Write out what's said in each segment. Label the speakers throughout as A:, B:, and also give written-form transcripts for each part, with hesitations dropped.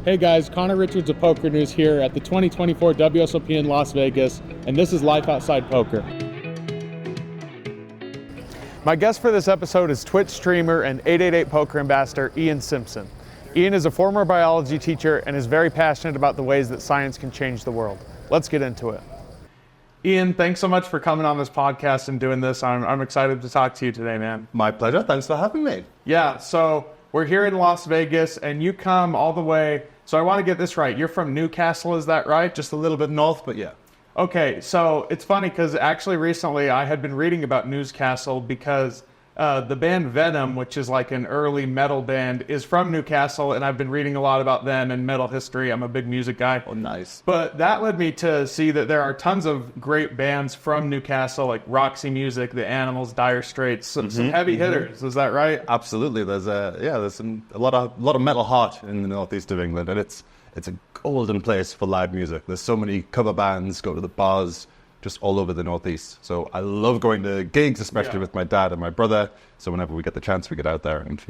A: Hey guys, Connor Richards of PokerNews here at the 2024 WSOP in Las Vegas, and this is Life Outside Poker. My guest for this episode is Twitch streamer and 888 Poker ambassador Ian Simpson. Ian is a former biology teacher and is very passionate about the ways that science can change the world. Let's get into it. Ian, thanks so much for coming on this podcast and doing this. I'm excited to talk to you today, man.
B: My pleasure. Thanks for having me.
A: Yeah, so we're here in Las Vegas and you come all the way. So I want to get this right. You're from Newcastle, is that right?
B: Just a little bit north, but yeah.
A: Okay, so it's funny because actually recently I had been reading about Newcastle because the band Venom, which is like an early metal band, is from Newcastle, and I've been reading a lot about them and metal history. I'm a big music guy.
B: Oh, nice.
A: But that led me to see that there are tons of great bands from Newcastle, like Roxy Music, The Animals, Dire Straits, some heavy hitters. Is that right?
B: Absolutely. There's a lot of metal heart in the northeast of England, and it's a golden place for live music. There's so many cover bands, go to the bars, just all over the northeast. So I love going to gigs, especially with my dad and my brother. So whenever we get the chance, we get out there and,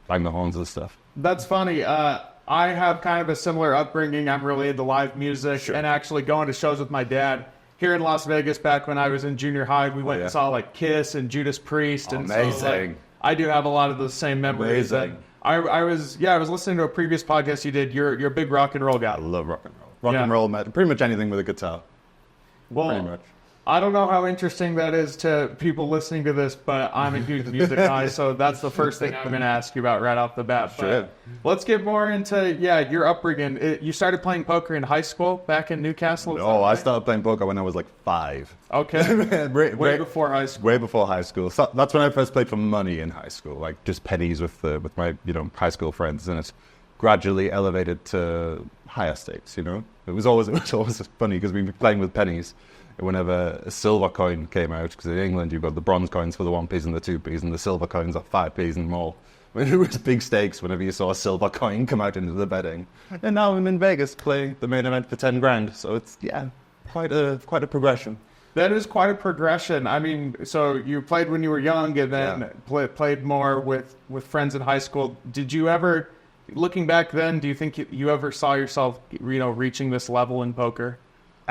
B: bang the horns and stuff.
A: That's funny. I have kind of a similar upbringing. I'm really into live music and actually going to shows with my dad. Here in Las Vegas, back when I was in junior high, we went and saw like Kiss and Judas Priest. And
B: amazing.
A: So, I do have a lot of those same memories.
B: Amazing.
A: I was listening to a previous podcast you did. You're a big rock and roll guy.
B: I love rock and roll. Rock and roll, pretty much anything with a guitar.
A: Well,
B: pretty much.
A: I don't know how interesting that is to people listening to this, but I'm a huge music guy, so that's the first thing I'm going to ask you about right off the bat.
B: Sure.
A: But let's get more into, your upbringing. You started playing poker in high school back in Newcastle?
B: Oh, I started playing poker when I was like 5.
A: Okay.
B: way
A: before high school.
B: Way before high school. So that's when I first played for money in high school, like just pennies with my high school friends, and it's gradually elevated to higher stakes. It was always funny because we'd be playing with pennies whenever a silver coin came out, because in England you've got the bronze coins for the 1p's and the 2p's, and the silver coins are 5p's and more. It was big stakes whenever you saw a silver coin come out into the betting. And now I'm in Vegas playing the main event for 10 grand. So it's quite a progression.
A: That is quite a progression. I mean, so you played when you were young, and then played more with friends in high school. Did you ever, looking back then, do you think you ever saw yourself reaching this level in poker?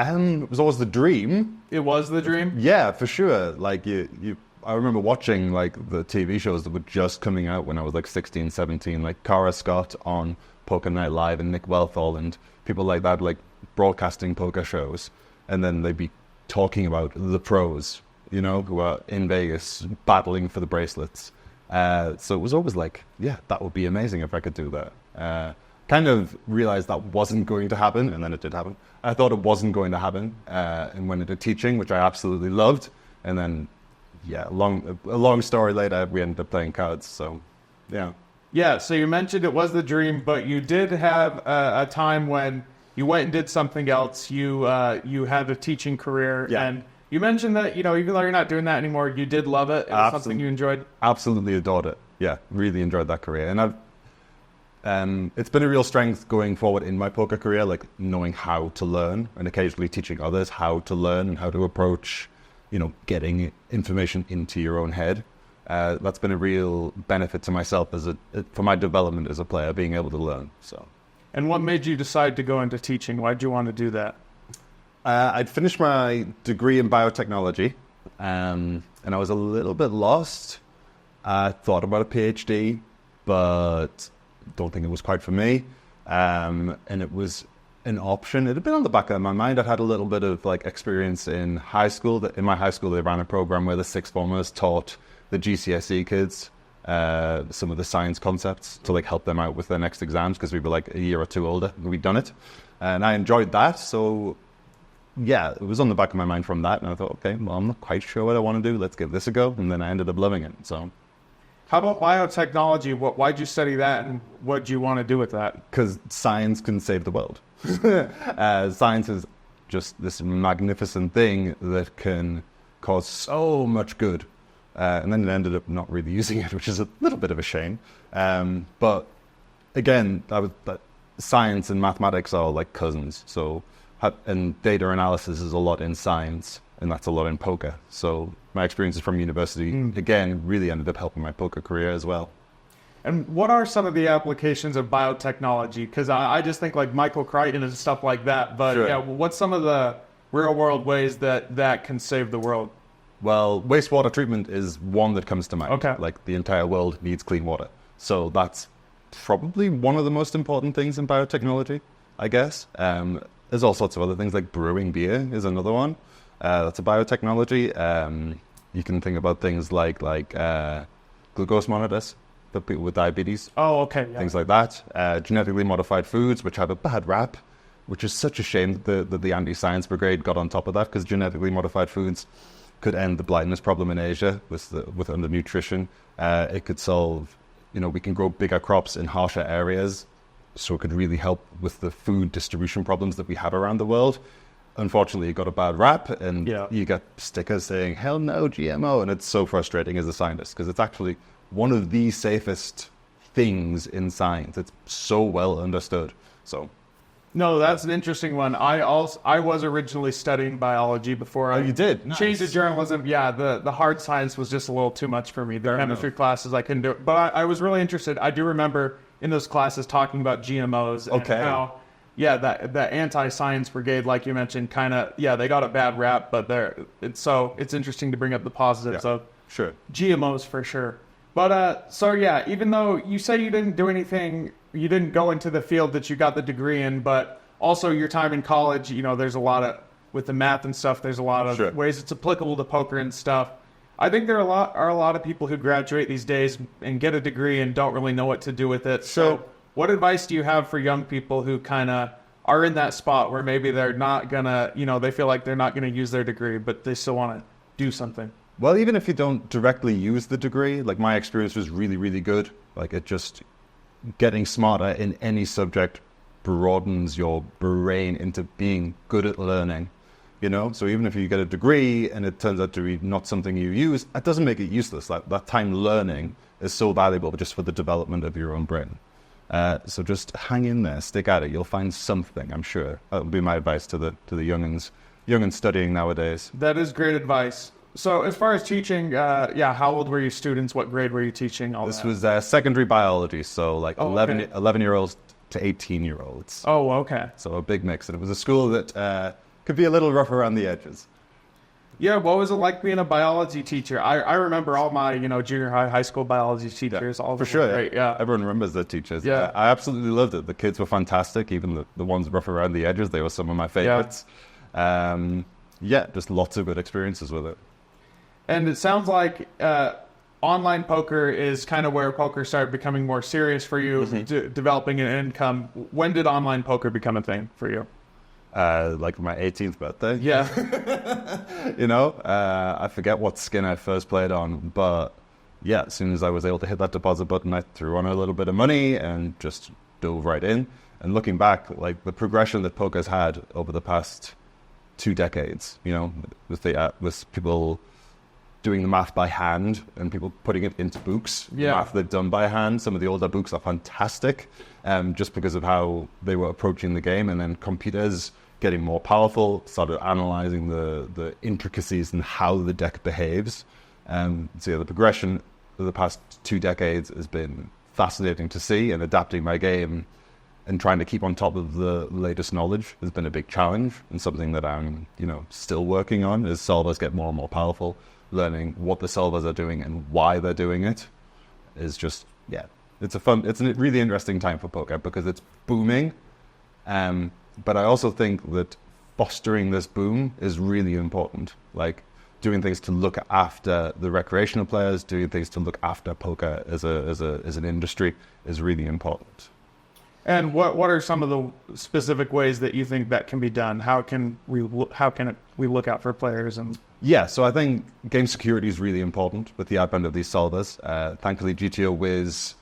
B: It was always the dream.
A: It was the dream?
B: Yeah, for sure. Like I remember watching like the TV shows that were just coming out when I was like 16, 17, like Cara Scott on Poker Night Live and Nick Wealthall and people like that, like broadcasting poker shows. And then they'd be talking about the pros, who are in Vegas battling for the bracelets. So it was always like, that would be amazing if I could do that. Kind of realized that wasn't going to happen, and then it did happen. I thought it wasn't going to happen, and went into teaching, which I absolutely loved. And then, a long story later, we ended up playing cards. So, yeah. Yeah.
A: So you mentioned it was the dream, but you did have a time when you went and did something else. You had a teaching career, and you mentioned that even though you're not doing that anymore, you did love it. It was something you enjoyed.
B: Absolutely adored it. Yeah, really enjoyed that career, and it's been a real strength going forward in my poker career, like knowing how to learn and occasionally teaching others how to learn and how to approach, getting information into your own head. That's been a real benefit to myself for my development as a player, being able to learn. So.
A: And what made you decide to go into teaching? Why did you want to do that?
B: I'd finished my degree in biotechnology, and I was a little bit lost. I thought about a PhD, but don't think it was quite for me. And it was an option. It had been on the back of my mind. I'd had a little bit of like experience in high school. In my high school, they ran a program where the sixth formers taught the GCSE kids some of the science concepts to like help them out with their next exams, because we were like a year or two older and we'd done it. And I enjoyed that. So it was on the back of my mind from that. And I thought, okay, well, I'm not quite sure what I want to do. Let's give this a go. And then I ended up loving it. So.
A: How about biotechnology? Why'd you study that, and what do you want to do with that?
B: Because science can save the world. Science is just this magnificent thing that can cause so much good. And then it ended up not really using it, which is a little bit of a shame. But again, science and mathematics are like cousins. So, and data analysis is a lot in science, and that's a lot in poker. So my experiences from university, again, really ended up helping my poker career as well.
A: And what are some of the applications of biotechnology? Because I just think like Michael Crichton and stuff like that. But
B: Sure.
A: yeah, what's some of the real world ways that can save the world?
B: Well, wastewater treatment is one that comes to mind.
A: Okay.
B: Like the entire world needs clean water. So that's probably one of the most important things in biotechnology, I guess. There's all sorts of other things, like brewing beer is another one. That's a biotechnology. You can think about things like glucose monitors for people with diabetes.
A: Oh, okay. Yeah.
B: Things like that. Genetically modified foods, which have a bad rap, which is such a shame that the anti-science brigade got on top of that, because genetically modified foods could end the blindness problem in Asia with undernutrition. It could solve, we can grow bigger crops in harsher areas, so it could really help with the food distribution problems that we have around the world. Unfortunately, it got a bad rap, and you get stickers saying, hell no, GMO, and it's so frustrating as a scientist, because it's actually one of the safest things in science. It's so well understood. So,
A: no, that's an interesting one. I was originally studying biology before I
B: you did? Nice.
A: changed to journalism. Yeah, the hard science was just a little too much for me. The chemistry classes, I couldn't do it. But I was really interested. I do remember in those classes talking about GMOs and how, that anti-science brigade, like you mentioned, kind of, they got a bad rap, but it's interesting to bring up the positives of GMOs for sure. But, even though you say you didn't do anything, you didn't go into the field that you got the degree in, but also your time in college, there's a lot of, with the math and stuff, there's a lot of ways it's applicable to poker and stuff. I think there are a lot of people who graduate these days and get a degree and don't really know what to do with it. So what advice do you have for young people who kind of are in that spot where maybe they're not going to, they feel like they're not going to use their degree, but they still want to do something?
B: Well, even if you don't directly use the degree, like my experience was really, really good. Like it just, getting smarter in any subject broadens your brain into being good at learning, So even if you get a degree and it turns out to be not something you use, that doesn't make it useless. That time learning is so valuable just for the development of your own brain. So just hang in there, stick at it. You'll find something, I'm sure. That would be my advice to the youngins studying nowadays.
A: That is great advice. So as far as teaching, how old were your students? What grade were you teaching?
B: This was secondary biology, so like 11-year-olds to 18-year-olds.
A: Oh, okay.
B: So a big mix. And it was a school that could be a little rough around the edges.
A: Yeah, what was it like being a biology teacher? I remember all my, junior high school biology teachers. All
B: for sure,
A: great, yeah.
B: Everyone remembers their teachers.
A: Yeah.
B: I absolutely loved it. The kids were fantastic, even the ones rough around the edges. They were some of my favorites. Just lots of good experiences with it.
A: And it sounds like online poker is kind of where poker started becoming more serious for you, developing an income. When did online poker become a thing for you?
B: Like my 18th birthday.
A: Yeah.
B: I forget what skin I first played on, but as soon as I was able to hit that deposit button, I threw on a little bit of money and just dove right in. And looking back, like the progression that poker's had over the past 2 decades, with people doing the math by hand and people putting it into books. The math they've done by hand. Some of the older books are fantastic, just because of how they were approaching the game. And then computers getting more powerful, started analyzing the intricacies and how the deck behaves. The progression of the past 2 decades has been fascinating to see, and adapting my game and trying to keep on top of the latest knowledge has been a big challenge, and something that I'm, still working on as solvers get more and more powerful. Learning what the solvers are doing and why they're doing it is just, it's a really interesting time for poker because it's booming. But I also think that fostering this boom is really important. Like doing things to look after the recreational players, doing things to look after poker as an industry is really important.
A: And what are some of the specific ways that you think that can be done? How can we look out for players? And
B: so I think game security is really important with the advent of these solvers. Thankfully, GTO Wiz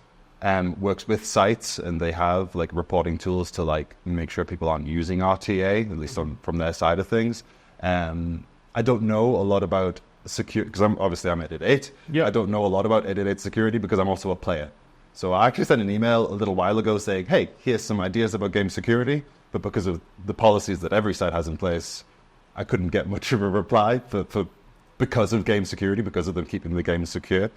B: works with sites, and they have like reporting tools to like make sure people aren't using RTA, at least from their side of things. I don't know a lot about security because I'm 888. I don't know a lot about 888 security because I'm also a player. So I actually sent an email a little while ago saying, hey, here's some ideas about game security, but because of the policies that every site has in place, I couldn't get much of a reply because of game security, because of them keeping the game secure.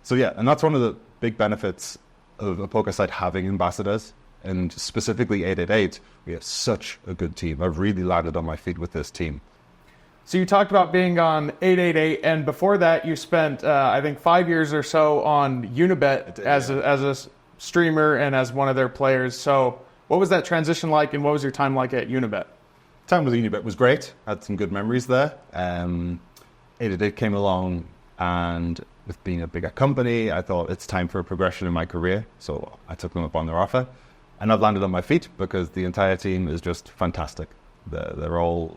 B: So yeah, and that's one of the big benefits of a poker site having ambassadors, and specifically 888. We have such a good team. I've really landed on my feet with this team.
A: So you talked about being on 888, and before that you spent, I think, 5 years or so on Unibet as a streamer and as one of their players. So what was that transition like, and what was your time like at Unibet?
B: Time with Unibet was great. I had some good memories there. 888 came along, and with being a bigger company, I thought it's time for a progression in my career. So I took them up on their offer, and I've landed on my feet because the entire team is just fantastic. They're all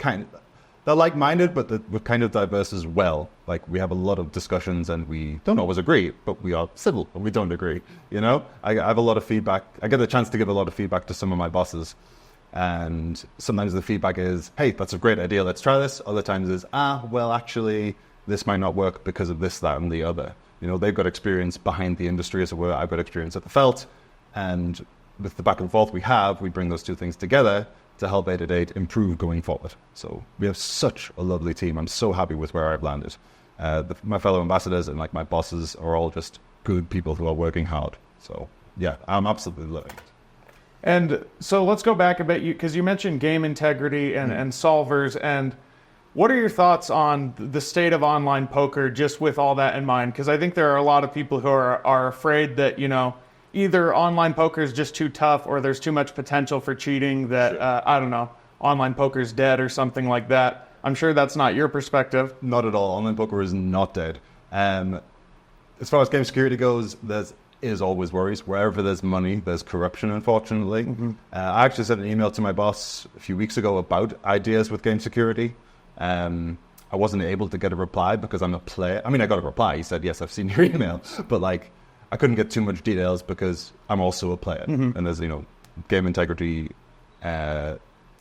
B: they're like-minded, but we're kind of diverse as well. Like, we have a lot of discussions and we don't always agree, but we are civil when we don't agree. You know, I have a lot of feedback. I get a chance to give a lot of feedback to some of my bosses. And sometimes the feedback is, hey, that's a great idea, let's try this. Other times is, well, actually, this might not work because of this, that, and the other. You know, they've got experience behind the industry, as it were. I've got experience at the felt. And with the back and forth we bring those two things together to help 888 improve going forward. So we have such a lovely team. I'm so happy with where I've landed. My fellow ambassadors and like my bosses are all just good people who are working hard. So yeah, I'm absolutely loving it.
A: And so let's go back a bit, because you mentioned game integrity and solvers. And what are your thoughts on the state of online poker, just with all that in mind? Because I think there are a lot of people who are afraid that, you know, either online poker is just too tough, or there's too much potential for cheating, that, sure. I don't know, online poker is dead or something like that. I'm sure that's not your perspective.
B: Not at all. Online poker is not dead. As far as game security goes, is always worries. Wherever there's money, there's corruption, unfortunately. Mm-hmm. I actually sent an email to my boss a few weeks ago about ideas with game security. I wasn't able to get a reply because I'm a player. I mean, I got a reply. He said, yes, I've seen your email. But like, I couldn't get too much details because I'm also a player. Mm-hmm. And there's, you know, game integrity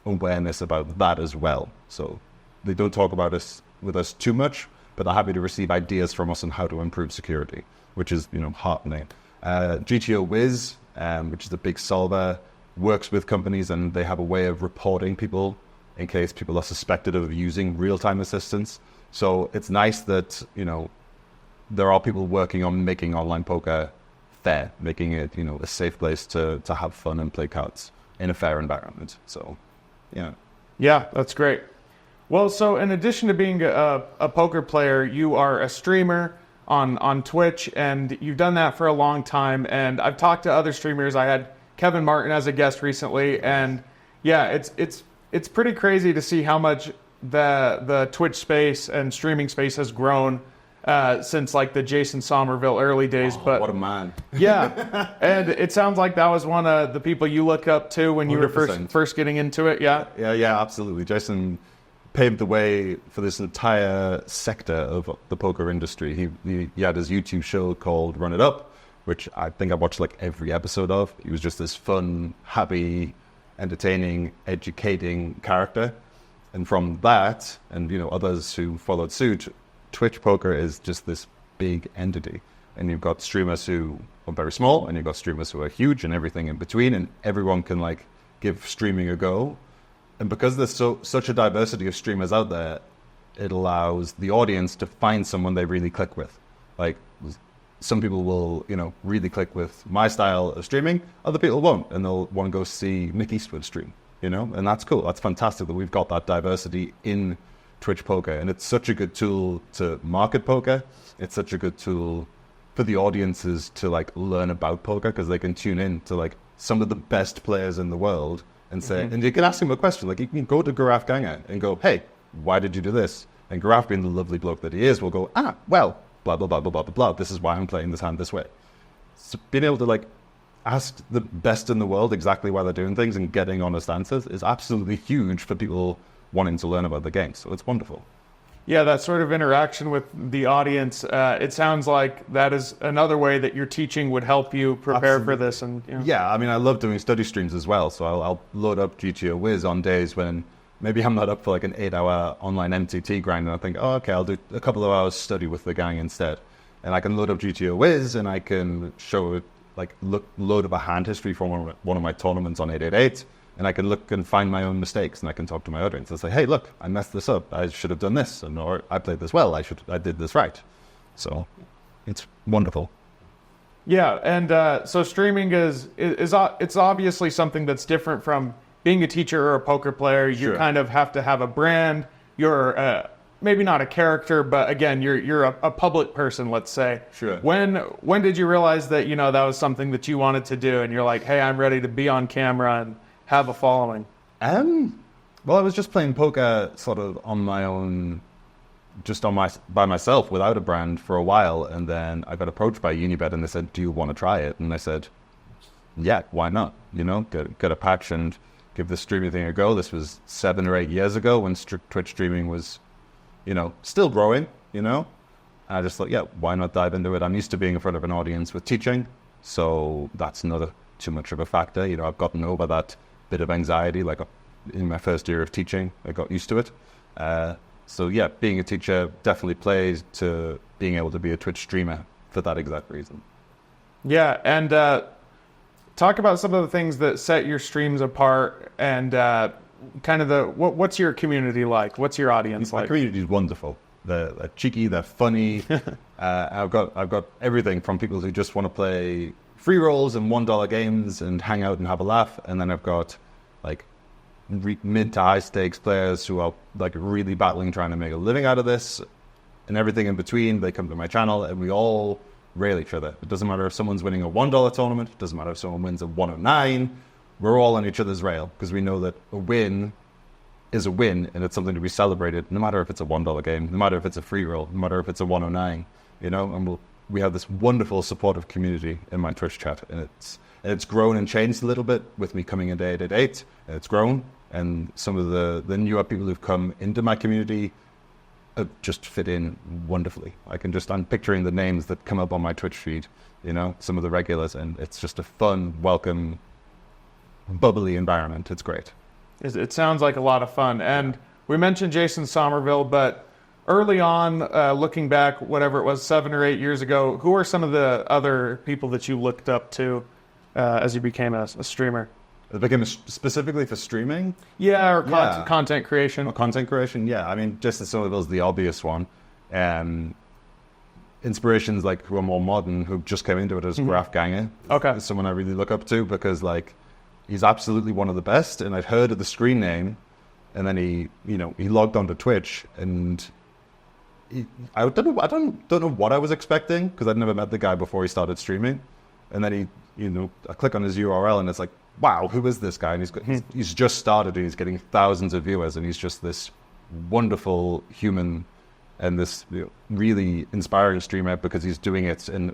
B: awareness about that as well. So they don't talk about us with us too much, but they're happy to receive ideas from us on how to improve security, which is, you know, heartening. GTO Wiz, which is a big solver, works with companies, and they have a way of reporting people in case people are suspected of using real-time assistance. So it's nice that, you know, there are people working on making online poker fair, making it, you know, a safe place to have fun and play cards in a fair environment. So, yeah. Yeah,
A: that's great. Well, so in addition to being a poker player, you are a streamer on Twitch, and you've done that for a long time. And I've talked to other streamers. I had Kevin Martin as a guest recently, and yeah, it's pretty crazy to see how much the Twitch space and streaming space has grown since like the Jason Somerville early days. But
B: what a man.
A: Yeah. And it sounds like that was one of the people you look up to when you 100%. Were first getting into it. Yeah.
B: Yeah, absolutely. Jason paved the way for this entire sector of the poker industry. He had his YouTube show called Run It Up, which I think I watched like every episode of. He was just this fun, happy, entertaining, educating character. And from that, and, you know, others who followed suit, Twitch poker is just this big entity. And you've got streamers who are very small, and you've got streamers who are huge, and everything in between, and everyone can like give streaming a go. And because there's such a diversity of streamers out there, it allows the audience to find someone they really click with. Like, some people will, you know, really click with my style of streaming, other people won't, and they'll want to go see Nick Eastwood stream, you know, and that's cool. That's fantastic that we've got that diversity in Twitch poker, and it's such a good tool to market poker. It's such a good tool for the audiences to like learn about poker, because they can tune in to like some of the best players in the world and say, and you can ask him a question. Like, you can go to Garaf Ganga and go, hey, why did you do this? And Garaf, being the lovely bloke that he is, will go, well, blah, blah, blah, blah, blah, blah, blah. This is why I'm playing this hand this way. So being able to like ask the best in the world exactly why they're doing things and getting honest answers is absolutely huge for people wanting to learn about the game. So it's wonderful.
A: Yeah, that sort of interaction with the audience, it sounds like that is another way that your teaching would help you prepare for this. And you know.
B: Yeah, I mean, I love doing study streams as well. So I'll load up GTO Wiz on days when maybe I'm not up for like an 8-hour online MTT grind, and I think, okay, I'll do a couple of hours study with the gang instead. And I can load up GTO Wiz, and I can show it, like, load up a hand history from one of my tournaments on 888. And I can look and find my own mistakes, and I can talk to my audience and say, hey, look, I messed this up. I should have done this. Or I played this well. I did this right. So, it's wonderful.
A: Yeah, and so streaming is it's obviously something that's different from being a teacher or a poker player. You
B: Sure.
A: kind of have to have a brand. You're maybe not a character, but again, you're a public person, let's say.
B: Sure.
A: When did you realize that that was something that you wanted to do, and you're like, hey, I'm ready to be on camera and have a following?
B: Well, I was just playing poker sort of on my own, by myself without a brand for a while, and then I got approached by Unibet and they said, do you want to try it? And I said, yeah, why not? Get a patch and give this streaming thing a go. This was 7 or 8 years ago when Twitch streaming was, still growing, And I just thought, yeah, why not dive into it? I'm used to being in front of an audience with teaching, so that's not too much of a factor. I've gotten over that bit of anxiety, like in my first year of teaching, I got used to it. So yeah, being a teacher definitely plays to being able to be a Twitch streamer for that exact reason.
A: Yeah, and talk about some of the things that set your streams apart, and kind of what's your community like? What's your audience like?
B: My community is wonderful. They're cheeky, they're funny. I've got everything from people who just want to play free rolls and $1 games and hang out and have a laugh, and then I've got like mid to high stakes players who are like really battling trying to make a living out of this, and everything in between. They come to my channel and we all rail each other. It doesn't matter if someone's winning a $1 tournament, it doesn't matter if someone wins a 109. We're all on each other's rail because we know that a win is a win and it's something to be celebrated, no matter if it's a $1 game, no matter if it's a free roll, no matter if it's a 109, and we have this wonderful supportive community in my Twitch chat, and it's grown and changed a little bit with me coming into 888. It's grown, and some of the newer people who've come into my community just fit in wonderfully. I'm picturing the names that come up on my Twitch feed, some of the regulars, and it's just a fun, welcome, bubbly environment. It's great.
A: It sounds like a lot of fun. And we mentioned Jason Somerville, but early on, looking back, whatever it was, 7 or 8 years ago, who are some of the other people that you looked up to as you became a streamer?
B: It became specifically for streaming?
A: Yeah, or content creation.
B: Content creation, yeah. I mean, Jason Somerville's the obvious one. Inspirations who are more modern, who just came into it as Graph Ganger.
A: Okay.
B: Is someone I really look up to because he's absolutely one of the best, and I'd heard of the screen name, and then he logged onto Twitch, and I don't know what I was expecting because I'd never met the guy before he started streaming, and then I click on his URL and it's like, wow, who is this guy? And he's just started and he's getting thousands of viewers, and he's just this wonderful human and this really inspiring streamer because he's doing it in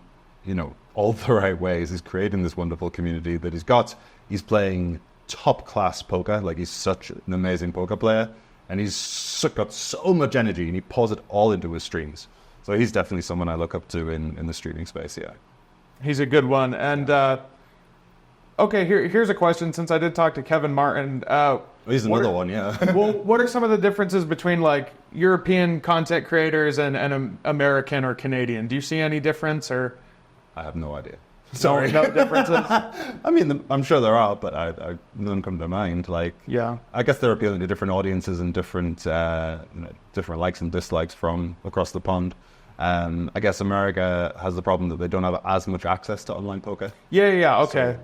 B: all the right ways. He's creating this wonderful community that he's playing top class poker. He's such an amazing poker player, and he's got so much energy, and he pours it all into his streams. So he's definitely someone I look up to in the streaming space. Yeah,
A: he's a good one. And okay, here's a question. Since I did talk to Kevin Martin,
B: he's another one. Yeah.
A: Well, what are some of the differences between European content creators and American or Canadian? Do you see any difference, or?
B: I have no idea.
A: Sorry, no differences.
B: I mean, I'm sure there are, but I none come to mind.
A: Yeah,
B: I guess they're appealing to different audiences and different likes and dislikes from across the pond. I guess America has the problem that they don't have as much access to online poker.
A: Yeah. Okay.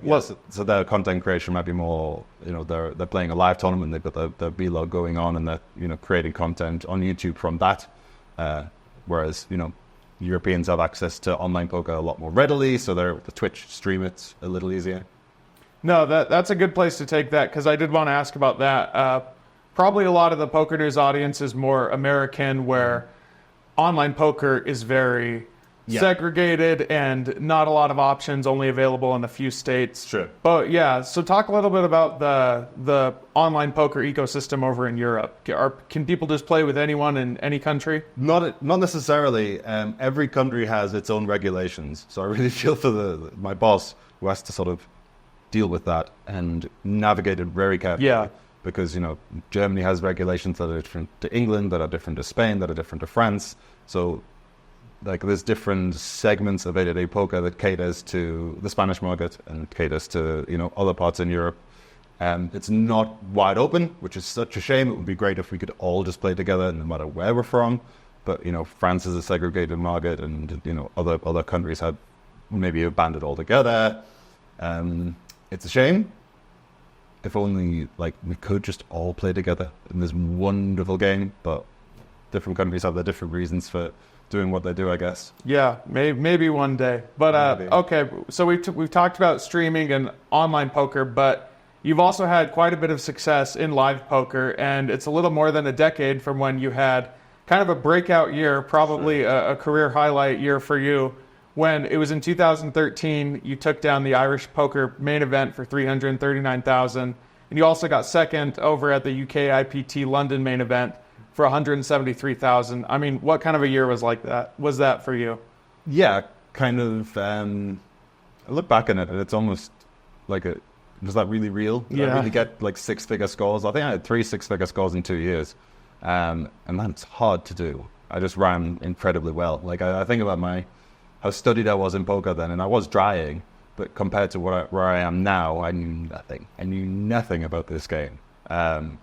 B: So their content creation might be more, they're playing a live tournament, they've got their vlog going on, and they're creating content on YouTube from that. Whereas Europeans have access to online poker a lot more readily, so the Twitch stream it's a little easier.
A: No, that's a good place to take that, because I did want to ask about that. Probably a lot of the PokerNews audience is more American, where online poker is very segregated and not a lot of options, only available in a few states.
B: Sure.
A: But yeah, so talk a little bit about the online poker ecosystem over in Europe. Can people just play with anyone in any country?
B: Not necessarily. Every country has its own regulations. So I really feel for my boss who has to sort of deal with that and navigate it very carefully.
A: Yeah.
B: Because, Germany has regulations that are different to England, that are different to Spain, that are different to France. So there's different segments of 888 poker that caters to the Spanish market and caters to, other parts in Europe. It's not wide open, which is such a shame. It would be great if we could all just play together no matter where we're from. but France is a segregated market, and other countries have maybe banned it altogether. It's a shame. If only we could just all play together in this wonderful game, but different countries have their different reasons for doing what they do, I guess.
A: Yeah, maybe one day. But okay, so we've talked about streaming and online poker, but you've also had quite a bit of success in live poker, and it's a little more than a decade from when you had kind of a breakout year, probably a career highlight year for you, when it was in 2013, you took down the Irish poker main event for $339,000, and you also got second over at the UK IPT London main event for $173,000. I mean, what kind of a year was that for you?
B: Yeah, kind of. I look back on it, and it's almost like was that really real? Did I really get six-figure scores? I think I had 3 six-figure scores in 2 years, and that's hard to do. I just ran incredibly well. I think about how studied I was in poker then, and I was drying, but compared to where I am now, I knew nothing. I knew nothing about this game. And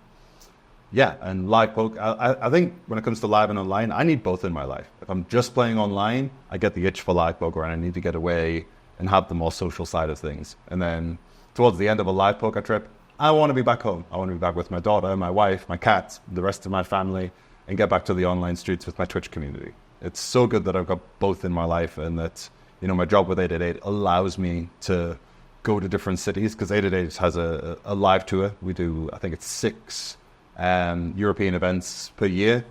B: live poker, I think when it comes to live and online, I need both in my life. If I'm just playing online, I get the itch for live poker, and I need to get away and have the more social side of things. And then towards the end of a live poker trip, I want to be back home. I want to be back with my daughter, my wife, my cats, the rest of my family, and get back to the online streets with my Twitch community. It's so good that I've got both in my life, and that my job with 888 allows me to go to different cities, because 888 has a live tour. We do, I think it's 6 European events per year.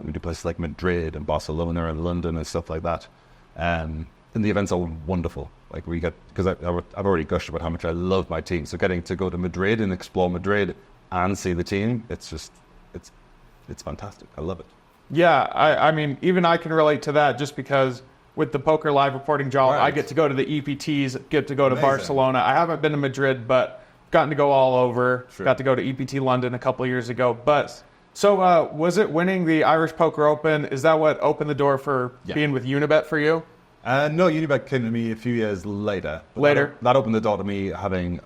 B: We do places like Madrid and Barcelona and London and stuff like that. And the events are wonderful. Because I've already gushed about how much I love my team. So getting to go to Madrid and explore Madrid and see the team, it's fantastic. I love it.
A: Yeah, I mean, even I can relate to that, just because with the Poker Live reporting job, I get to go to the EPTs, get to go to Barcelona. I haven't been to Madrid, but gotten to go all over. Sure. Got to go to EPT London a couple of years ago. But so was it winning the Irish Poker Open? Is that what opened the door for being with Unibet for you?
B: No, Unibet came to me a few years later. That opened the door to me having a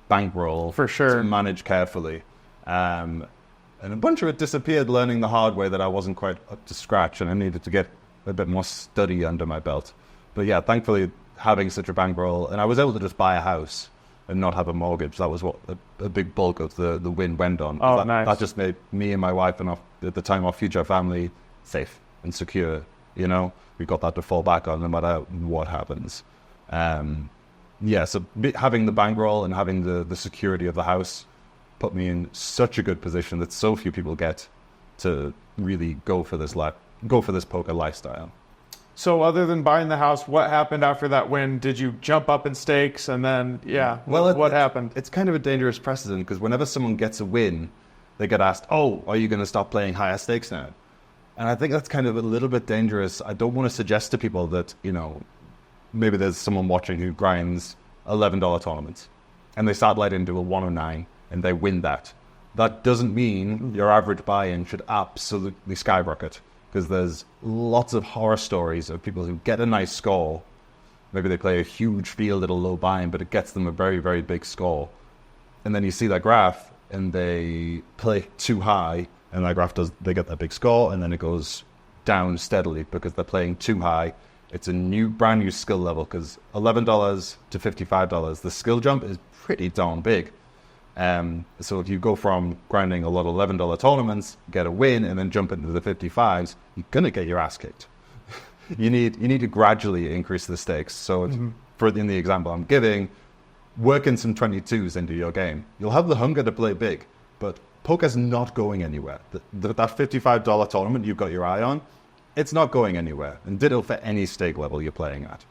B: bankroll
A: for sure
B: to manage carefully. And a bunch of it disappeared learning the hard way that I wasn't quite up to scratch, and I needed to get a bit more study under my belt. But yeah, thankfully having such a bankroll, and I was able to just buy a house and not have a mortgage. That was what a big bulk of the win went on.
A: Oh, nice.
B: That just made me and my wife and at the time our future family safe and secure. We got that to fall back on no matter what happens. So having the bankroll and having the security of the house put me in such a good position that so few people get to really go for this poker lifestyle.
A: So other than buying the house, what happened after that win? Did you jump up in stakes, and then what happened?
B: It's kind of a dangerous precedent, because whenever someone gets a win, they get asked, "Oh, are you going to stop playing higher stakes now?" And I think that's kind of a little bit dangerous. I don't want to suggest to people that maybe there's someone watching who grinds $11 tournaments, and they start light into a 109 and they win that. That doesn't mean your average buy-in should absolutely skyrocket, because there's lots of horror stories of people who get a nice score. Maybe they play a huge field at a low buy-in, but it gets them a very, very big score. And then you see that graph, and they play too high, and that graph they get that big score, and then it goes down steadily because they're playing too high. It's a brand new skill level, because $11 to $55, the skill jump is pretty darn big. So if you go from grinding a lot of $11 tournaments, get a win, and then jump into the 55s, you're going to get your ass kicked. You need to gradually increase the stakes. So in the example I'm giving, working some 22s into your game. You'll have the hunger to play big, but poker's not going anywhere. That $55 tournament you've got your eye on, it's not going anywhere. And ditto for any stake level you're playing at.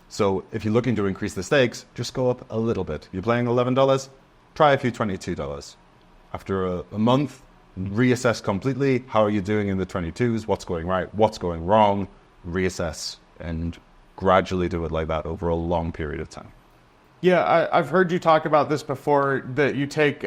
B: So if you're looking to increase the stakes, just go up a little bit. You're playing $11, try a few $22. After a month, reassess completely. How are you doing in the 22s? What's going right? What's going wrong? Reassess and gradually do it like that over a long period of time.
A: Yeah, I've heard you talk about this before, that you take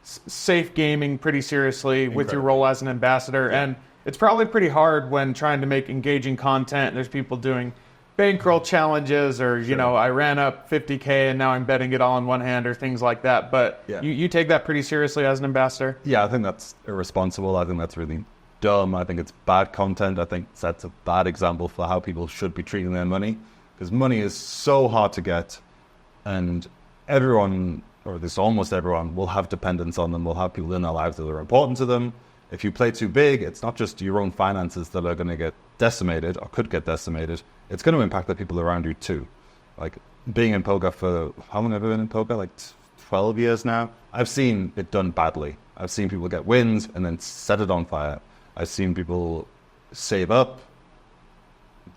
A: safe gaming pretty seriously with your role as an ambassador. Yeah. And it's probably pretty hard when trying to make engaging content. And there's people doing bankroll challenges, or, I ran up 50K and now I'm betting it all in one hand, or things like that. But you take that pretty seriously as an ambassador?
B: Yeah, I think that's irresponsible. I think that's really dumb. I think it's bad content. I think that's a bad example for how people should be treating their money, because money is so hard to get, and everyone, or at least almost everyone, will have dependence on them, will have people in their lives that are important to them. If you play too big, it's not just your own finances that are going to get decimated or could get decimated. It's going to impact the people around you too. Like, being in poker for, how long have I been in poker? Like 12 years now. I've seen it done badly. I've seen people get wins and then set it on fire. I've seen people save up,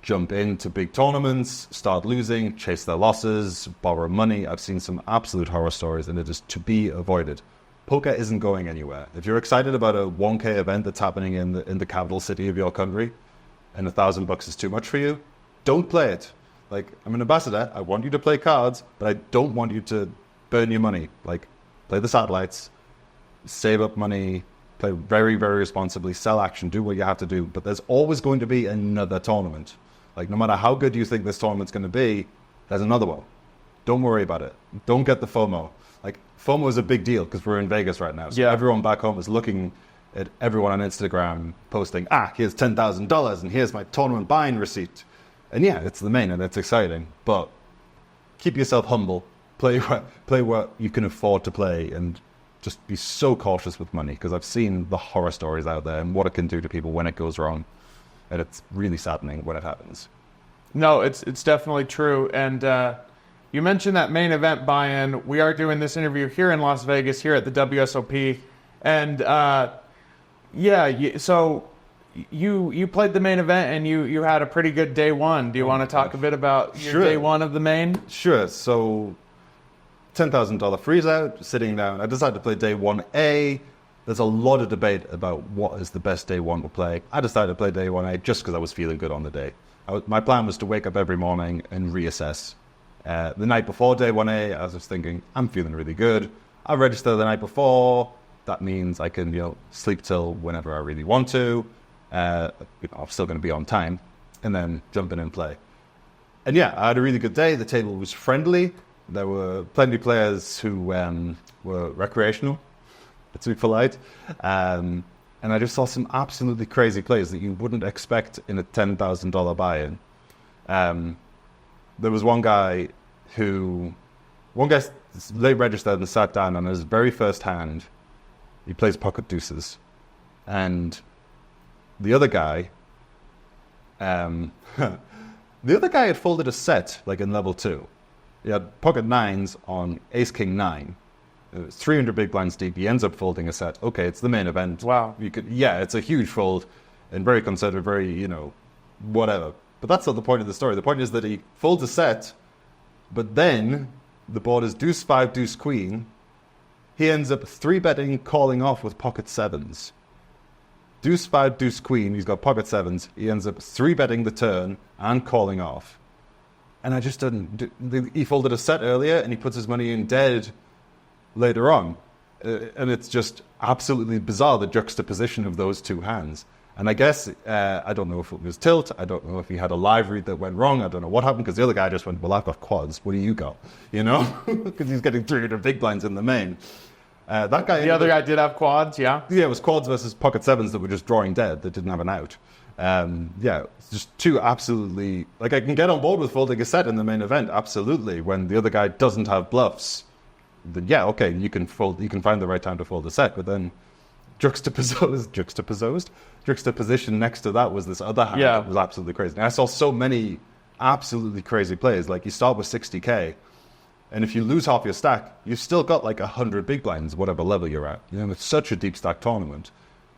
B: jump into big tournaments, start losing, chase their losses, borrow money. I've seen some absolute horror stories, and it is to be avoided. Poker isn't going anywhere. If you're excited about a 1K event that's happening in the capital city of your country, and $1,000 is too much for you, don't play it. Like, I'm an ambassador. I want you to play cards, but I don't want you to burn your money. Like, play the satellites, save up money, play very, very responsibly, sell action, do what you have to do. But there's always going to be another tournament. Like, no matter how good you think this tournament's going to be, there's another one. Don't worry about it. Don't get the FOMO. Like, FOMO is a big deal because we're in Vegas right now. So everyone back home is looking at everyone on Instagram posting, here's $10,000 and here's my tournament buying receipt. And yeah, it's the main and it's exciting. But keep yourself humble. Play what you can afford to play, and just be so cautious with money, because I've seen the horror stories out there and what it can do to people when it goes wrong. And it's really saddening when it happens.
A: No, it's definitely true. And you mentioned that main event buy-in. We are doing this interview here in Las Vegas, here at the WSOP. And so you played the main event and you had a pretty good day one. Do you want to talk a bit about your day one of the main?
B: Sure. So $10,000 freeze out, sitting down. I decided to play day 1A. There's a lot of debate about what is the best day one to play. I decided to play day 1A just because I was feeling good on the day. My plan was to wake up every morning and reassess. The night before day 1A, I was just thinking, I'm feeling really good. I register the night before. That means I can, sleep till whenever I really want to. I'm still going to be on time, and then jump in and play. And yeah, I had a really good day. The table was friendly. There were plenty of players who were recreational, to be polite. And I just saw some absolutely crazy plays that you wouldn't expect in a $10,000 buy-in. There was one guy late registered and sat down on his very first hand. He plays pocket deuces. And the other guy, had folded a set, like in level 2. He had pocket nines on ace king 9. It was 300 big blinds deep. He ends up folding a set. Okay, it's the main event.
A: Wow.
B: It's a huge fold and very conservative, very, whatever. But that's not the point of the story. The point is that he folds a set, but then the board is deuce 5, deuce queen. He ends up 3-betting, calling off with pocket 7s. Deuce 5, deuce queen, he's got pocket 7s. He ends up 3-betting the turn and calling off. And I just didn't. He folded a set earlier and he puts his money in dead later on. And it's just absolutely bizarre, the juxtaposition of those two hands. And I guess, I don't know if it was tilt. I don't know if he had a live read that went wrong. I don't know what happened, because the other guy just went, well, I've got quads. What do you got? Because he's getting 300 big blinds in the main. That guy.
A: The other guy did have quads, yeah?
B: Yeah, it was quads versus pocket 7s that were just drawing dead, that didn't have an out. It's just two absolutely, I can get on board with folding a set in the main event, absolutely, when the other guy doesn't have bluffs. Then you can find the right time to fold a set, but then juxtaposition next to that was this other hand that was absolutely crazy. And I saw so many absolutely crazy plays. Like, you start with 60k, and if you lose half your stack, you've still got like 100 big blinds, whatever level you're at. It's such a deep stack tournament.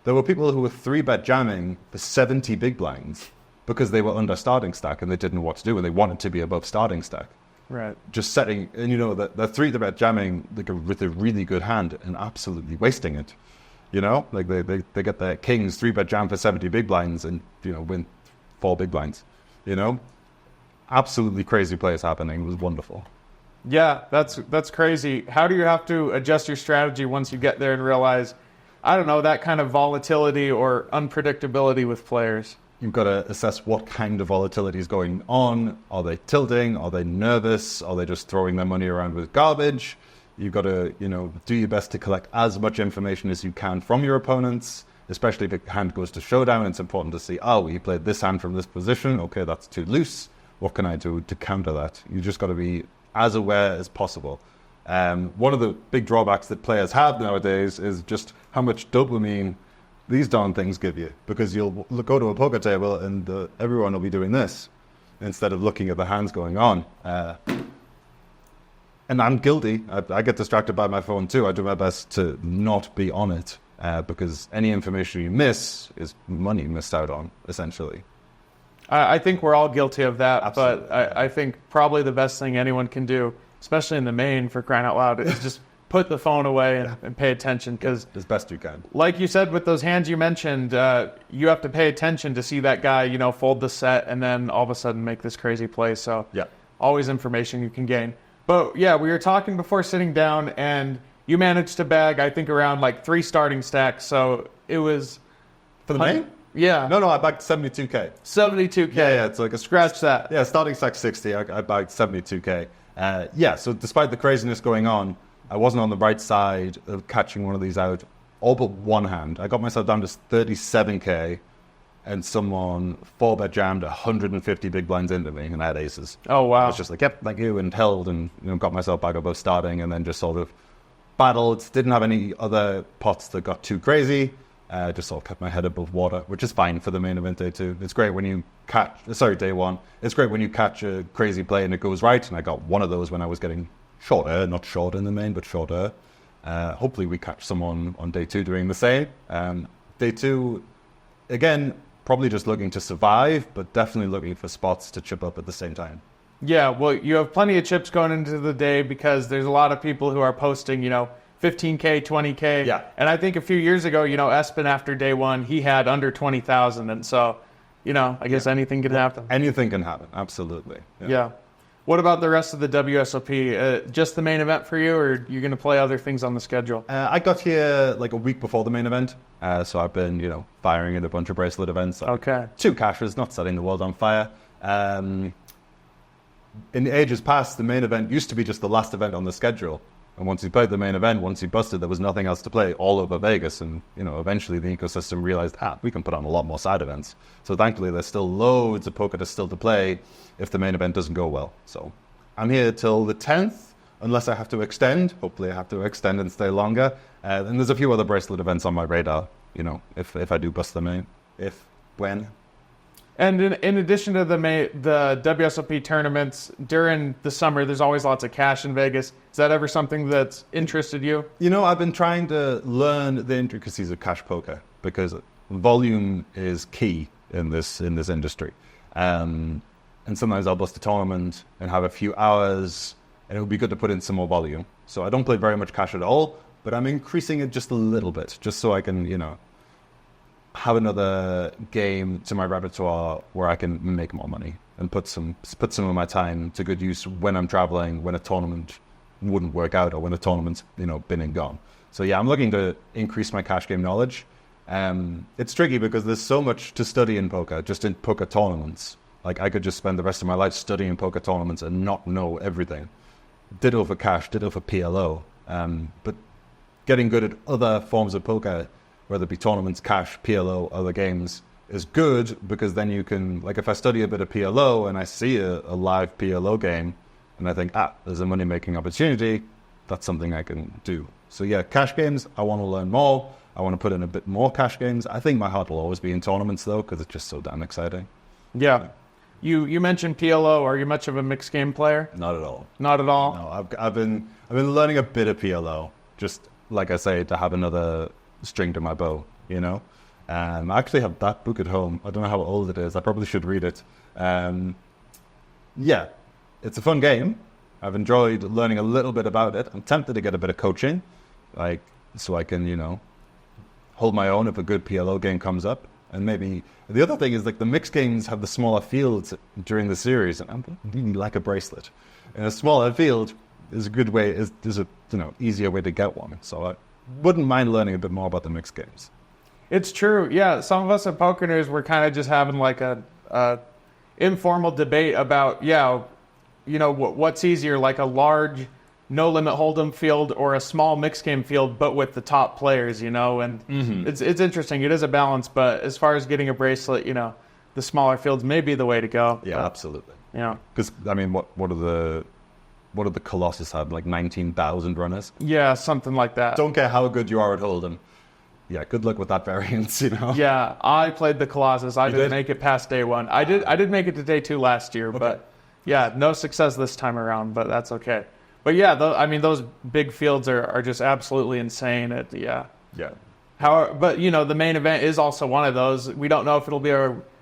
B: There were people who were 3-bet jamming for 70 big blinds because they were under starting stack and they didn't know what to do, and they wanted to be above starting stack.
A: Right.
B: Just setting, and that they're 3-bet jamming with a really good hand and absolutely wasting it. Like they get their kings 3-bet jam for 70 big blinds and win 4 big blinds. Absolutely crazy plays happening. It was wonderful.
A: Yeah, that's crazy. How do you have to adjust your strategy once you get there and realize, I don't know, that kind of volatility or unpredictability with players?
B: You've got to assess what kind of volatility is going on. Are they tilting? Are they nervous? Are they just throwing their money around with garbage? You've got to, do your best to collect as much information as you can from your opponents especially if a hand goes to showdown. It's important to see, oh, he played this hand from this position. Okay, that's too loose. What can I do to counter that? You just got to be as aware as possible. One of the big drawbacks that players have nowadays is just how much dopamine these darn things give you, because you'll go to a poker table and everyone will be doing this instead of looking at the hands going on. And I'm guilty. I get distracted by my phone too. I do my best to not be on it because any information you miss is money missed out on, essentially.
A: I think we're all guilty of that.
B: Absolutely.
A: But I think probably the best thing anyone can do, especially in the main, for crying out loud, is just put the phone away and pay attention, because
B: as best you can.
A: Like you said, with those hands you mentioned, you have to pay attention to see that guy, fold the set and then all of a sudden make this crazy play. So
B: yeah,
A: always information you can gain. But yeah, we were talking before sitting down, and you managed to bag, I think, around like 3 starting stacks. So it was
B: for the main.
A: Yeah.
B: No, I bagged 72K.
A: 72K.
B: Yeah, it's like a
A: scratch that.
B: Yeah, starting stack 60, I bagged 72K. So despite the craziness going on, I wasn't on the right side of catching one of these out, all but one hand. I got myself down to 37K, and someone 4-bet jammed 150 big blinds into me, and I had aces.
A: Oh, wow.
B: I was just like, yep, thank you, and held, and got myself back above starting, and then just sort of battled. Didn't have any other pots that got too crazy. Just sort of kept my head above water, which is fine for the main event day 2. It's great when you day 1. It's great when you catch a crazy play and it goes right, and I got one of those when I was getting shorter, not short in the main, but shorter. Hopefully we catch someone on day 2 doing the same. Day 2, again, probably just looking to survive, but definitely looking for spots to chip up at the same time.
A: Yeah, well, you have plenty of chips going into the day, because there's a lot of people who are posting, 15K, 20K.
B: Yeah.
A: And I think a few years ago, Espen, after day 1, he had under 20,000. And so, I guess anything can happen.
B: Anything can happen, absolutely.
A: Yeah. What about the rest of the WSOP? Just the main event for you, or are you going to play other things on the schedule?
B: I got here like a week before the main event, so I've been, firing at a bunch of bracelet events.
A: Okay.
B: 2 cashes, not setting the world on fire. In the ages past, the main event used to be just the last event on the schedule. And once you played the main event, once you busted, there was nothing else to play all over Vegas. And, eventually the ecosystem realized, we can put on a lot more side events. So thankfully, there's still loads of poker to still to play if the main event doesn't go well. So I'm here till the 10th, unless I have to extend. Hopefully I have to extend and stay longer. And there's a few other bracelet events on my radar, if I do bust the main. When.
A: And in addition to the WSOP tournaments, during the summer, there's always lots of cash in Vegas. Is that ever something that's interested you?
B: I've been trying to learn the intricacies of cash poker, because volume is key in this industry. And sometimes I'll bust a tournament and have a few hours, and it would be good to put in some more volume. So I don't play very much cash at all, but I'm increasing it just a little bit, just so I can, have another game to my repertoire where I can make more money and put some of my time to good use when I'm traveling, when a tournament wouldn't work out, or when a tournament's been and gone. So yeah, I'm looking to increase my cash game knowledge. It's tricky because there's so much to study in poker, just in poker tournaments. Like I could just spend the rest of my life studying poker tournaments and not know everything. Ditto for cash, ditto for PLO. But getting good at other forms of poker, whether it be tournaments, cash, PLO, other games, is good, because then you can, like if I study a bit of PLO and I see a live PLO game and I think, there's a money-making opportunity, that's something I can do. So yeah, cash games, I want to learn more. I want to put in a bit more cash games. I think my heart will always be in tournaments though, because it's just so damn exciting.
A: Yeah. You mentioned PLO. Are you much of a mixed game player?
B: Not at all.
A: Not at all?
B: No, I've been learning a bit of PLO, just like I say, to have another string to my bow, I actually have that book at home. I don't know how old it is. I probably should read it. Yeah, it's a fun game. I've enjoyed learning a little bit about it. I'm tempted to get a bit of coaching, so I can, hold my own if a good PLO game comes up. And maybe the other thing is, the mixed games have the smaller fields during the series, and I'm really like a bracelet. And a smaller field is a good way, is a easier way to get one. So I wouldn't mind learning a bit more about the mixed games.
A: It's true. Yeah, some of us at PokerNews were kind of just having like a informal debate about, what's easier, like a large no limit hold'em field or a small mixed game field, but with the top players, and it's interesting. It is a balance, but as far as getting a bracelet, the smaller fields may be the way to go.
B: Yeah,
A: but,
B: absolutely.
A: Yeah.
B: Because I mean, what did the Colossus have? Like 19,000 runners?
A: Yeah, something like that.
B: Don't care how good you are at hold'em. Yeah, good luck with that variance,
A: Yeah, I played the Colossus. I didn't make it past day one. I did make it to day two last year, but yeah, no success this time around, but that's okay. But yeah, those big fields are just absolutely insane.
B: Yeah.
A: But the main event is also one of those. We don't know if it'll be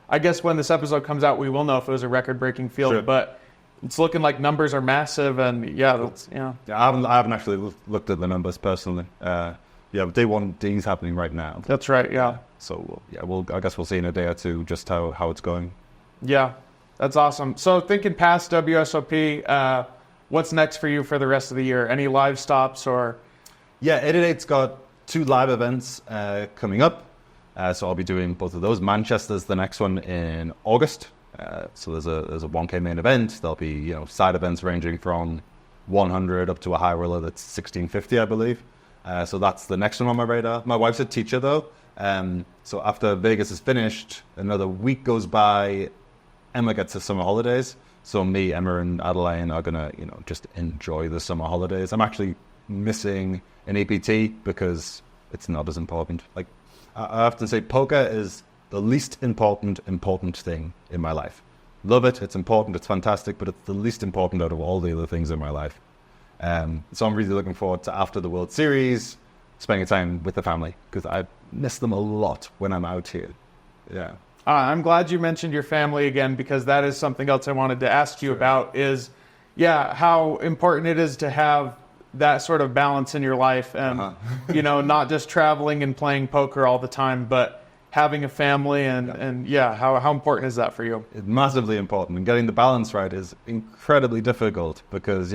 A: I guess when this episode comes out, we will know if it was a record-breaking field. Sure. But it's looking like numbers are massive, and yeah.
B: I haven't actually looked at the numbers personally. Yeah, but day 1D is happening right now.
A: That's right. Yeah.
B: So I guess we'll see in a day or two just how it's going.
A: Yeah, that's awesome. So thinking past WSOP, what's next for you for the rest of the year? Any live stops or? Yeah,
B: 888's got 2 live events coming up. So I'll be doing both of those. Manchester's the next one in August. So there's a 1K main event. There'll be side events ranging from 100 up to a high roller that's 1650, I believe. So that's the next one on my radar. My wife's a teacher though. So after Vegas is finished, another week goes by. Emma gets her summer holidays. So me, Emma, and Adeline are gonna just enjoy the summer holidays. I'm actually missing an APT because it's not as important. Like I often say, poker is the least important thing in my life. Love it. It's important. It's fantastic. But it's the least important out of all the other things in my life. So I'm really looking forward to after the World Series, spending time with the family because I miss them a lot when I'm out here. Yeah.
A: I'm glad you mentioned your family again because that is something else I wanted to ask you about is, how important it is to have that sort of balance in your life and, not just traveling and playing poker all the time, but having a family and how important is that for you?
B: It's massively important, and getting the balance right is incredibly difficult because,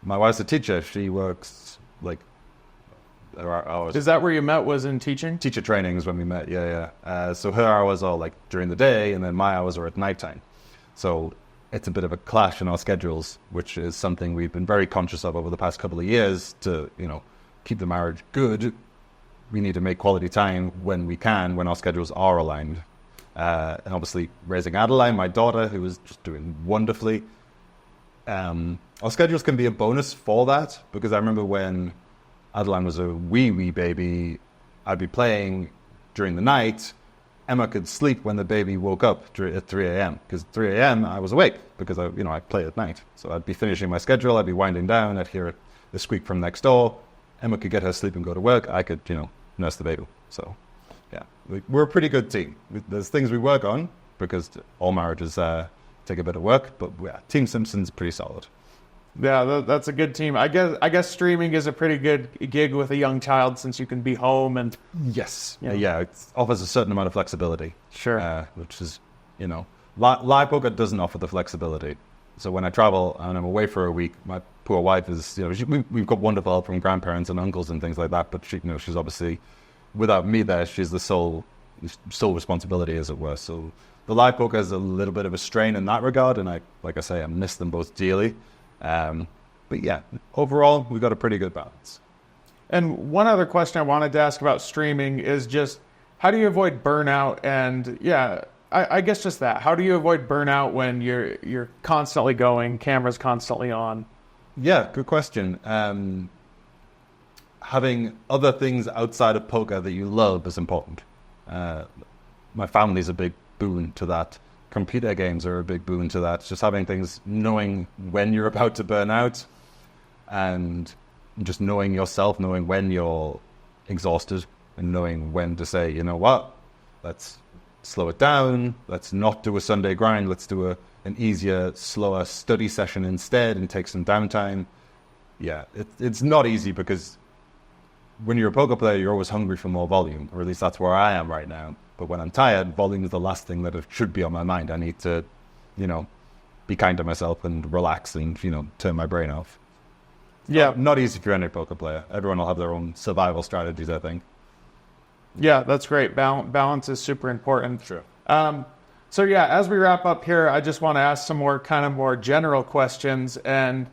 B: my wife's a teacher. She works there are hours.
A: Is that where you met, was in teaching?
B: Teacher training is when we met, so her hours are during the day and then my hours are at nighttime. So it's a bit of a clash in our schedules, which is something we've been very conscious of over the past couple of years to, keep the marriage good. We need to make quality time when we can, when our schedules are aligned. And obviously raising Adeline, my daughter, who is just doing wonderfully. Our schedules can be a bonus for that, because I remember when Adeline was a wee baby, I'd be playing during the night. Emma could sleep when the baby woke up at 3 a.m. because 3 a.m. I was awake because I play at night. So I'd be finishing my schedule, I'd be winding down, I'd hear the squeak from next door. Emma could get her sleep and go to work. I could, nurse the baby. So, yeah, we're a pretty good team. There's things we work on because all marriages take a bit of work, but Team Simpson's pretty solid.
A: Yeah, that's a good team. I guess streaming is a pretty good gig with a young child since you can be home and...
B: Yes. Yeah, it offers a certain amount of flexibility.
A: Sure.
B: Which is, live poker doesn't offer the flexibility. So when I travel and I'm away for a week, my poor wife is, we've got wonderful help from grandparents and uncles and things like that, but she, she's obviously, without me there, she's the sole responsibility, as it were. So the live poker is a little bit of a strain in that regard, and I miss them both dearly. But yeah, overall, we've got a pretty good balance.
A: And one other question I wanted to ask about streaming is just, how do you avoid burnout? And I guess just that. How do you avoid burnout when you're constantly going, camera's constantly on?
B: Yeah, good question. Having other things outside of poker that you love is important. My family's a big boon to that. Computer games are a big boon to that. Just having things, knowing when you're about to burn out and just knowing yourself, knowing when you're exhausted and knowing when to say, you know what, let's slow it down. Let's not do a Sunday grind. Let's do an easier, slower study session instead and take some downtime. Yeah, it's not easy because when you're a poker player, you're always hungry for more volume, or at least that's where I am right now. But when I'm tired, volume is the last thing that it should be on my mind. I need to, be kind to myself and relax and, turn my brain off.
A: Yeah.
B: Not easy for any poker player. Everyone will have their own survival strategies, I think.
A: Yeah, that's great. Balance is super important.
B: Sure.
A: So as we wrap up here, I just want to ask some more general questions. And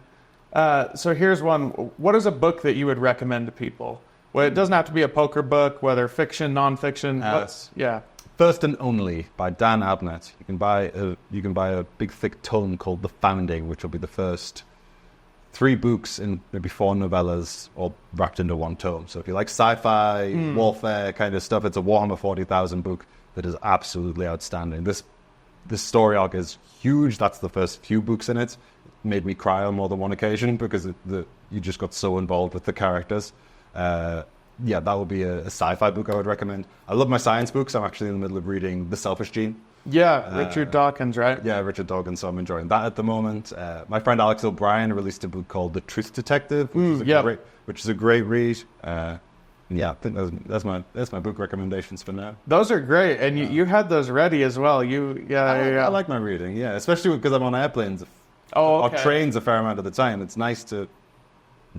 A: So here's one. What is a book that you would recommend to people? Well, it doesn't have to be a poker book, whether fiction, nonfiction. Yeah.
B: First and Only by Dan Abnett. You can buy a big thick tome called The Founding, which will be the first 3 books and maybe 4 novellas all wrapped into one tome. So if you like sci-fi, warfare kind of stuff, it's a Warhammer 40,000 book that is absolutely outstanding. This story arc is huge. That's the first few books in it. It made me cry on more than one occasion because you just got so involved with the characters. Yeah, that would be a sci-fi book I would recommend. I love my science books. I'm actually in the middle of reading The Selfish Gene.
A: Yeah, Richard Dawkins, right?
B: Yeah, Richard Dawkins, so I'm enjoying that at the moment. My friend Alex O'Brien released a book called The Truth Detective, which is a great read. Yeah, I think that's my book recommendations for now.
A: Those are great, and you had those ready as well.
B: I like my reading, yeah, especially because I'm on airplanes or trains a fair amount of the time. It's nice to,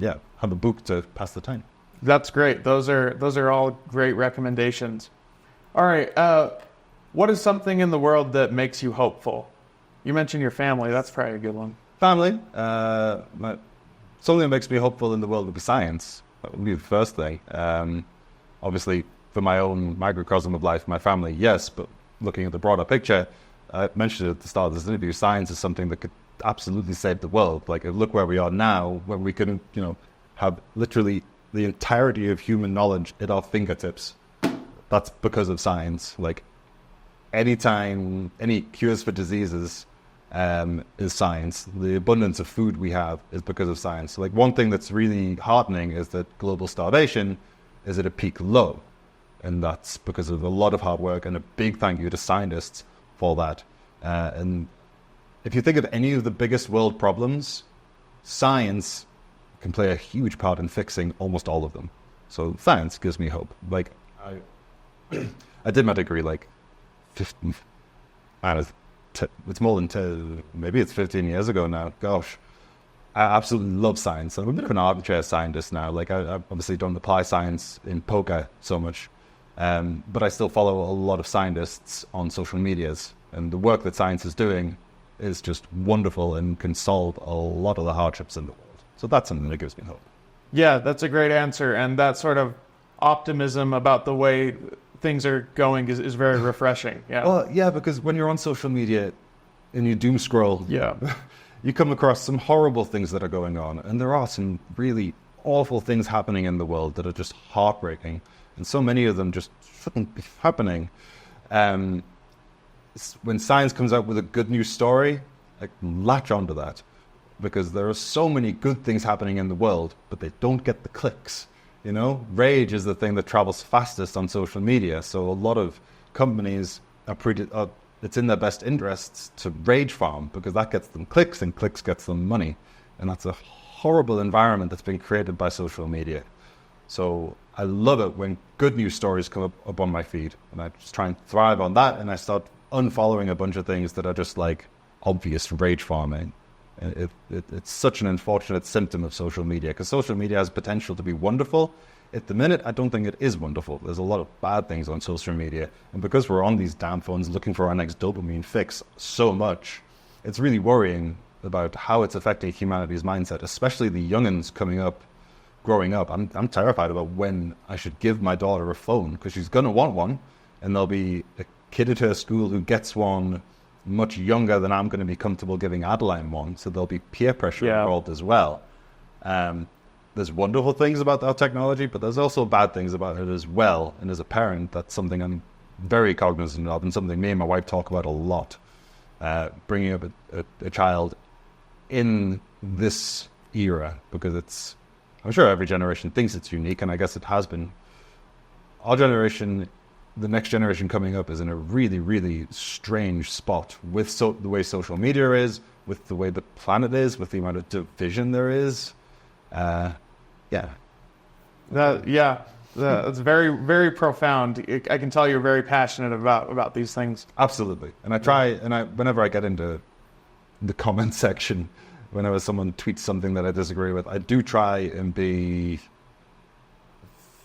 B: have a book to pass the time.
A: That's great. Those are all great recommendations. All right. What is something in the world that makes you hopeful? You mentioned your family. That's probably a good one.
B: Family. Something that makes me hopeful in the world would be science. That would be the first thing. Obviously, for my own microcosm of life, my family, yes, but looking at the broader picture, I mentioned it at the start of this interview, science is something that could absolutely save the world. Like, look where we are now, where we can, have literally the entirety of human knowledge at our fingertips. That's because of science. Like, anytime, any cures for diseases is science. The abundance of food we have is because of science. So, like, one thing that's really heartening is that global starvation is at a peak low. And that's because of a lot of hard work, and a big thank you to scientists for that. And if you think of any of the biggest world problems, science can play a huge part in fixing almost all of them. So science gives me hope. Like, I did my degree like 15, it's more than maybe it's 15 years ago now. Gosh, I absolutely love science. I'm a bit of an armchair scientist now. Like, I obviously don't apply science in poker so much, but I still follow a lot of scientists on social medias, and the work that science is doing is just wonderful and can solve a lot of the hardships in the world. So that's something that gives me hope.
A: Yeah, that's a great answer. And that sort of optimism about the way things are going is very refreshing. Yeah.
B: Well, yeah, because when you're on social media and you doom scroll, you come across some horrible things that are going on. And there are some really awful things happening in the world that are just heartbreaking. And so many of them just shouldn't be happening. When science comes out with a good news story, like, latch onto that. Because there are so many good things happening in the world, but they don't get the clicks. Rage is the thing that travels fastest on social media. So a lot of companies it's in their best interests to rage farm, because that gets them clicks, and clicks gets them money. And that's a horrible environment that's been created by social media. So I love it when good news stories come up on my feed, and I just try and thrive on that, and I start unfollowing a bunch of things that are just like obvious rage farming. It's such an unfortunate symptom of social media, because social media has potential to be wonderful. At the minute, I don't think it is wonderful. There's a lot of bad things on social media, and because we're on these damn phones looking for our next dopamine fix so much, it's really worrying about how it's affecting humanity's mindset, especially the youngins growing up. I'm terrified about when I should give my daughter a phone, because she's going to want one, and there'll be a kid at her school who gets one much younger than I'm going to be comfortable giving Adeline one, so there'll be peer pressure involved as well. There's wonderful things about our technology, but there's also bad things about it as well. And as a parent, that's something I'm very cognizant of, and something me and my wife talk about a lot. Bringing up a child in this era, because I'm sure every generation thinks it's unique, and I guess it has been. Our generation, the next generation coming up, is in a really, really strange spot with the way social media is, with the way the planet is, with the amount of division there is.
A: That's very, very profound. I can tell you're very passionate about these things.
B: Absolutely. And I try, whenever I get into the comment section, whenever someone tweets something that I disagree with, I do try and be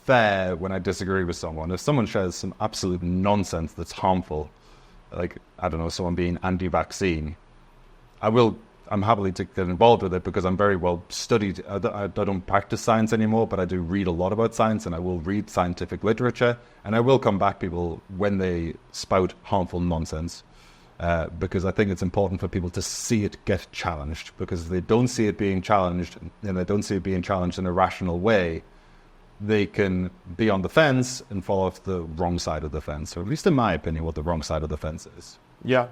B: fair when I disagree with someone. If someone shares some absolute nonsense that's harmful, like, I don't know, someone being anti-vaccine, I will I'm happily to get involved with it because I'm very well studied. I don't practice science anymore, but I do read a lot about science, and I will read scientific literature, and I will come back people when they spout harmful nonsense, because I think it's important for people to see it get challenged, because if they don't see it being challenged, and they don't see it being challenged in a rational way, they can be on the fence and fall off the wrong side of the fence, or at least in my opinion, what the wrong side of the fence is.
A: Yeah.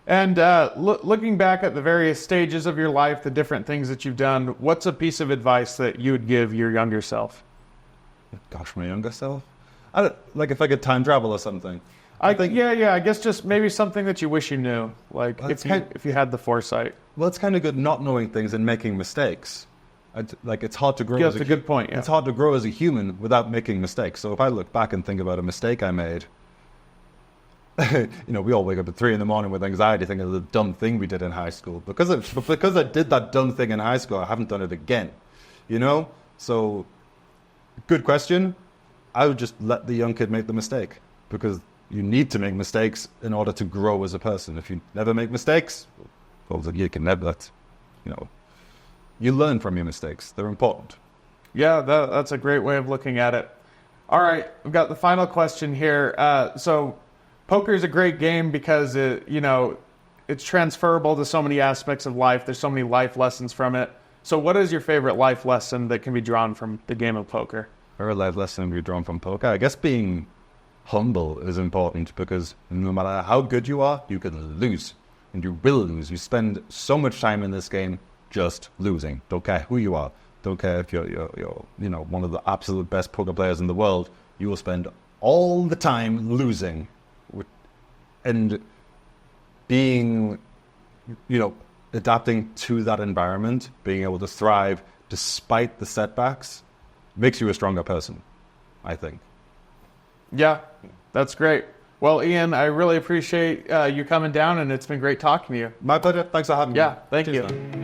A: And looking back at the various stages of your life, the different things that you've done, what's a piece of advice that you would give your younger self?
B: Gosh, my younger self? Like if I could time travel or something.
A: I think, yeah. I guess just maybe something that you wish you knew, like if you had the foresight.
B: Well, it's kind of good not knowing things and making mistakes. It's hard to grow.
A: Yeah, that's a good point. Yeah.
B: It's hard to grow as a human without making mistakes. So if I look back and think about a mistake I made, we all wake up at 3 a.m. with anxiety thinking of the dumb thing we did in high school. Because I did that dumb thing in high school, I haven't done it again. So good question. I would just let the young kid make the mistake, because you need to make mistakes in order to grow as a person. If you never make mistakes, well, you can never, you learn from your mistakes. They're important. Yeah,
A: that's a great way of looking at it. All right, we've got the final question here. So poker is a great game because it's transferable to so many aspects of life. There's so many life lessons from it. So what is your favorite life lesson that can be drawn from the game of poker?
B: Favorite life lesson can be drawn from poker? I guess being humble is important, because no matter how good you are, you can lose. And you will lose. You spend so much time in this game just losing. Don't care who you are. Don't care if you're one of the absolute best poker players in the world. You will spend all the time losing. And being, adapting to that environment, being able to thrive despite the setbacks, makes you a stronger person, I think.
A: Yeah, that's great. Well, Ian, I really appreciate you coming down, and it's been great talking to you.
B: My pleasure. Thanks for having me.
A: Yeah, thank
B: Cheers,
A: you.
B: man.